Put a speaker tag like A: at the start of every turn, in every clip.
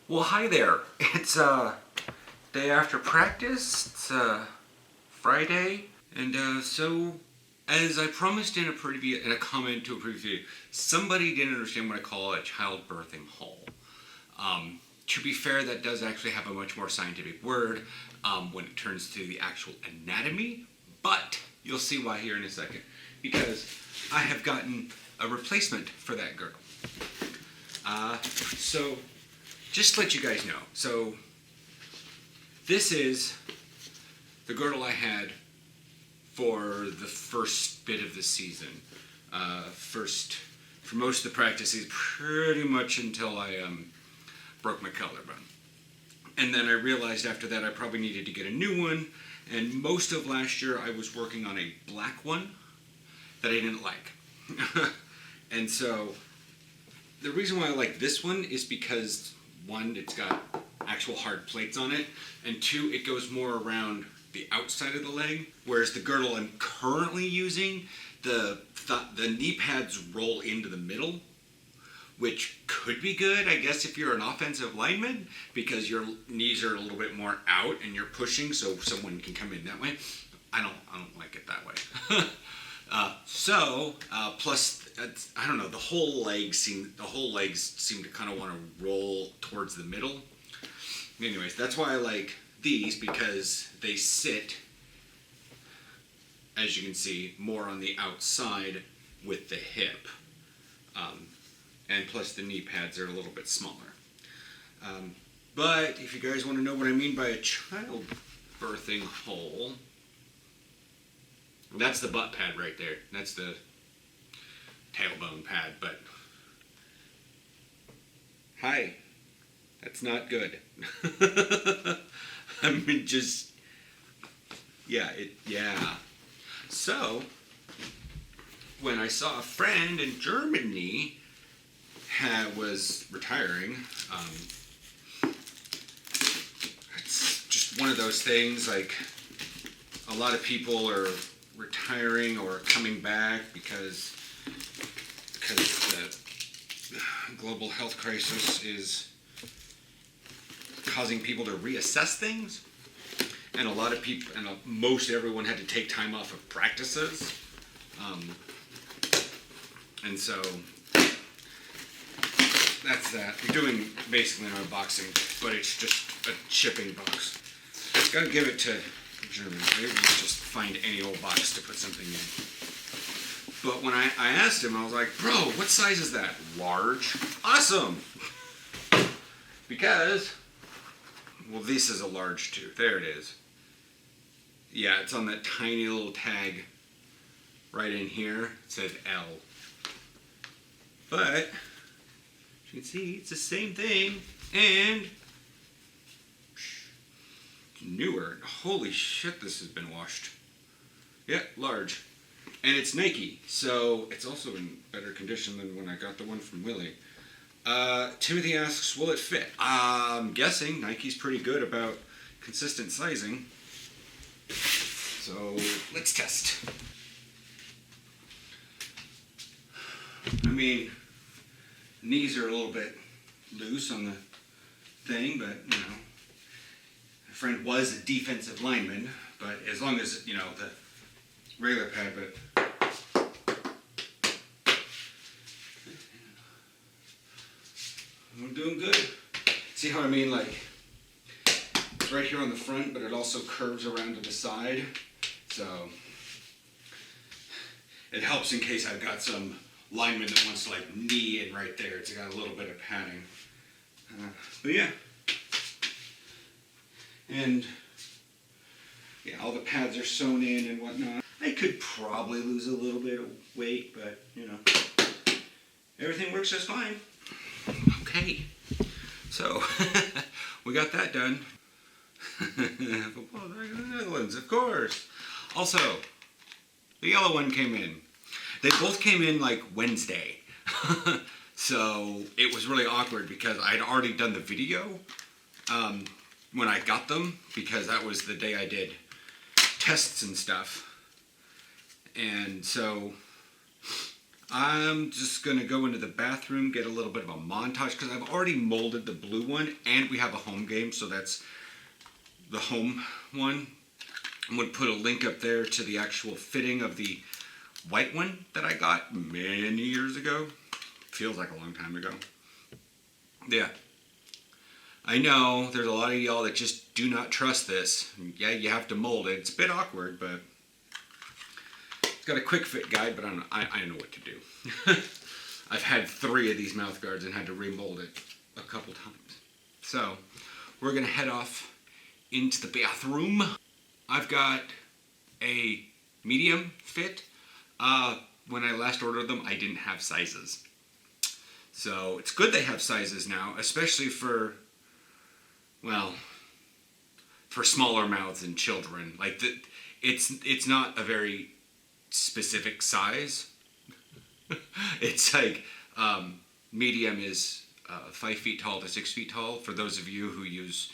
A: Well, hi there. It's day after practice. It's Friday, and so as I promised in a comment to a previous video, somebody didn't understand what I call a childbirthing hole. To be fair, that does actually have a much more scientific word when it turns to the actual anatomy, but you'll see why here in a second, because I have gotten a replacement for that girdle. So just to let you guys know, so this is the girdle I had for the first bit of the season. For most of the practices, pretty much until I broke my collarbone. And then I realized after that I probably needed to get a new one, and most of last year I was working on a black one that I didn't like. And so the reason why I like this one is because, one, it's got actual hard plates on it, and two, it goes more around the outside of the leg, whereas the girdle I'm currently using, the knee pads roll into the middle, which could be good, I guess, if you're an offensive lineman, because your knees are a little bit more out and you're pushing, so someone can come in that way. I don't like it that way. Plus, I don't know, the whole legs seem to kind of want to roll towards the middle. Anyways, that's why I like these, because they sit, as you can see, more on the outside with the hip. And plus the knee pads are a little bit smaller. But if you guys want to know what I mean by a child birthing hole, that's the butt pad right there. That's the tailbone pad, but hi, that's not good. I mean, just, yeah. So, when I saw a friend in Germany was retiring, it's just one of those things, like, a lot of people are retiring or coming back because the global health crisis is causing people to reassess things, and a lot of people, and most everyone had to take time off of practices, and so that's that. We're doing basically an unboxing, but it's just a shipping box. Gotta give it to Germany. They would just find any old box to put something in. But when I asked him, I was like, bro, what size is that? Large? Awesome! Because, well, this is a large too. There it is. Yeah, it's on that tiny little tag right in here. It says L. But, as you can see, it's the same thing, and newer. Holy shit, this has been washed. Yeah, large. And it's Nike, so it's also in better condition than when I got the one from Willie. Timothy asks, will it fit? I'm guessing Nike's pretty good about consistent sizing. So let's test. I mean, knees are a little bit loose on the thing, but you know, my friend was a defensive lineman, but as long as, you know, the regular pad, but I'm doing good. See how I mean, like, it's right here on the front, but it also curves around to the side, so it helps in case I've got some lineman that wants to, like, knee in right there. It's got a little bit of padding. But yeah. And yeah, all the pads are sewn in and whatnot. I could probably lose a little bit of weight, but you know, everything works just fine. Okay, so we got that done. Football Dragon in the Netherlands, of course. Also, the yellow one came in. They both came in like Wednesday. So it was really awkward because I'd already done the video when I got them, because that was the day I did tests and stuff. And so I'm just going to go into the bathroom, get a little bit of a montage, because I've already molded the blue one, and we have a home game, so that's the home one. I'm going to put a link up there to the actual fitting of the white one that I got many years ago. Feels like a long time ago. Yeah. I know there's a lot of y'all that just do not trust this. Yeah, you have to mold it. It's a bit awkward, but it's got a quick fit guide, but I know what to do. I've had 3 of these mouth guards and had to remold it a couple times. So we're going to head off into the bathroom. I've got a medium fit. When I last ordered them, I didn't have sizes. So it's good they have sizes now, especially for smaller mouths and children. Like it's not a very specific size. It's like medium is 5 feet tall to 6 feet tall. For those of you who use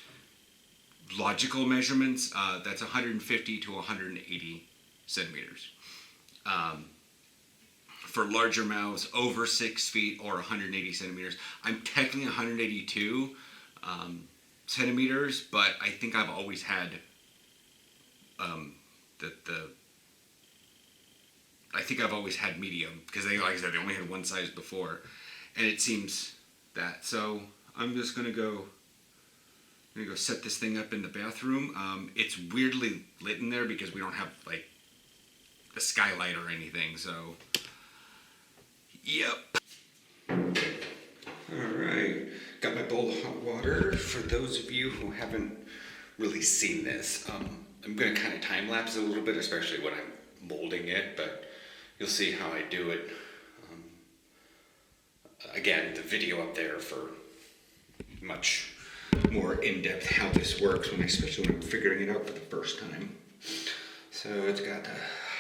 A: logical measurements, that's 150 to 180 centimeters. For larger mouths, over 6 feet or 180 centimeters. I'm technically 182 centimeters, but I think I've always had I think I've always had medium, because like I said, they only had one size before, and it seems that. So I'm just gonna go set this thing up in the bathroom. It's weirdly lit in there because we don't have like a skylight or anything, so yep. Alright, got my bowl of hot water. For those of you who haven't really seen this, I'm going to kind of time lapse it a little bit, especially when I'm molding it, but you'll see how I do it. Again, the video up there for much more in-depth how this works, especially when I'm figuring it out for the first time. So it's got the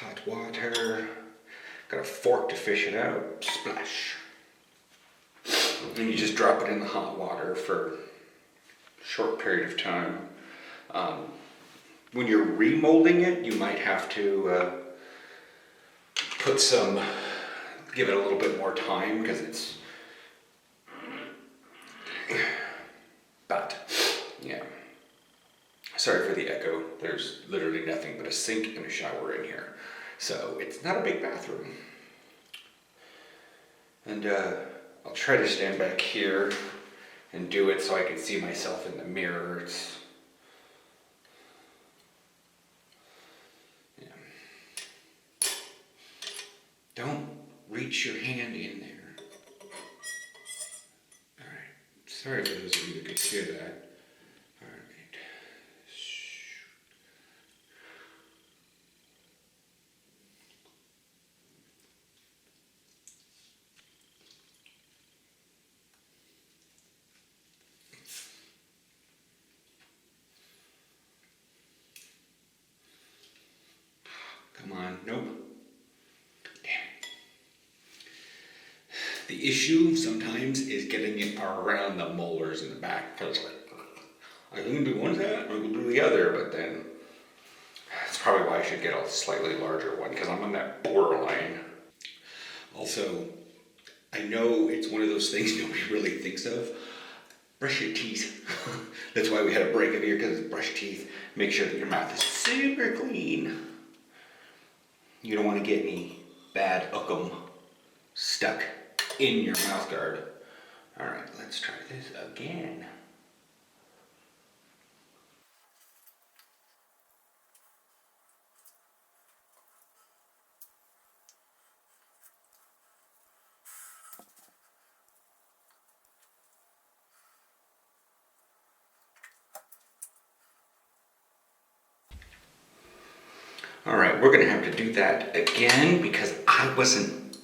A: hot water, got a fork to fish it out, splash. And you just drop it in the hot water for a short period of time. When you're remolding it, you might have to give it a little bit more time, because it's, but yeah. Sorry for the echo. There's literally nothing but a sink and a shower in here. So it's not a big bathroom. And I'll try to stand back here and do it so I can see myself in the mirror. Yeah. Don't reach your hand in there. Alright. Sorry for those of you that could hear that. Alright. Come on, nope. Damn it. The issue sometimes is getting it around the molars in the back. Because I can do one side, or I can do the other, but then that's probably why I should get a slightly larger one, because I'm on that borderline. Also, I know it's one of those things nobody really thinks of. Brush your teeth. That's why we had a break in here, because brush teeth. Make sure that your mouth is super clean. You don't want to get any bad ukum stuck in your mouth guard. Alright, let's try this again. Alright, we're going to have to do that again, because I wasn't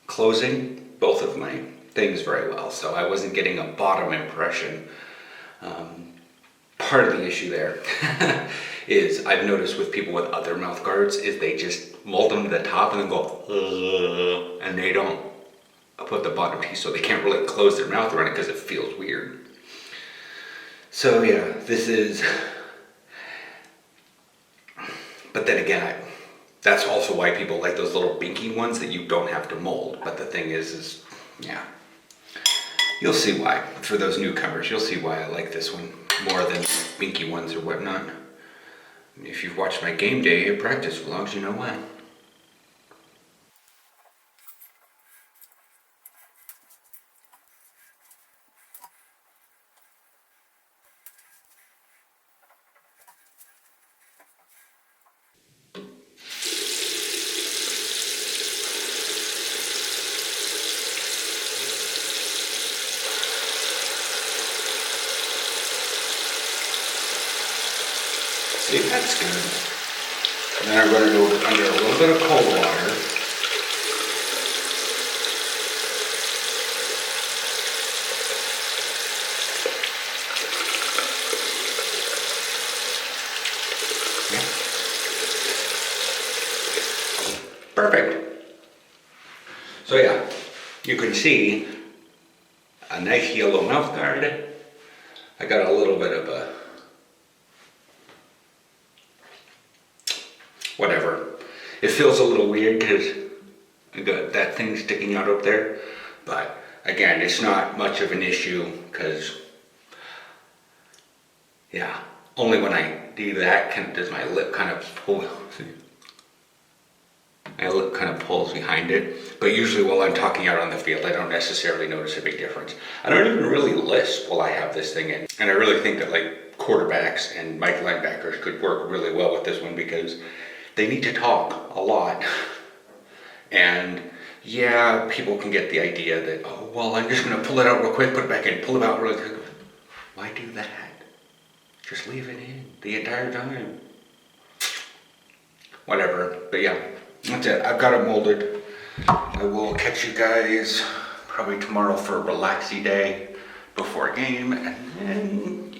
A: closing both of my things very well, so I wasn't getting a bottom impression. Part of the issue there is, I've noticed with people with other mouth guards, is they just mold them to the top and then go, and they don't put the bottom piece, so they can't really close their mouth around it because it feels weird. So yeah, this is... But then again, That's also why people like those little binky ones that you don't have to mold. But the thing is yeah, you'll see why. For those newcomers, you'll see why I like this one more than binky ones or whatnot. If you've watched my game day practice vlogs, you know why. See, that's good. And then I run it over under a little bit of cold water. Yeah. Perfect. So yeah, you can see a nice yellow mouth guard. I got a little bit of a whatever. It feels a little weird because I got that thing sticking out up there. But again, it's not much of an issue because, yeah, only when I do that does my lip kind of pull. My lip kind of pulls behind it. But usually while I'm talking out on the field, I don't necessarily notice a big difference. I don't even really lisp while I have this thing in. And I really think that like quarterbacks and Mike linebackers could work really well with this one because they need to talk a lot. And yeah, people can get the idea that, oh, well, I'm just going to pull it out real quick, put it back in, pull it out really quick. Why do that? Just leave it in the entire time. Whatever. But yeah, that's it. I've got it molded. I will catch you guys probably tomorrow for a relaxy day before a game. And then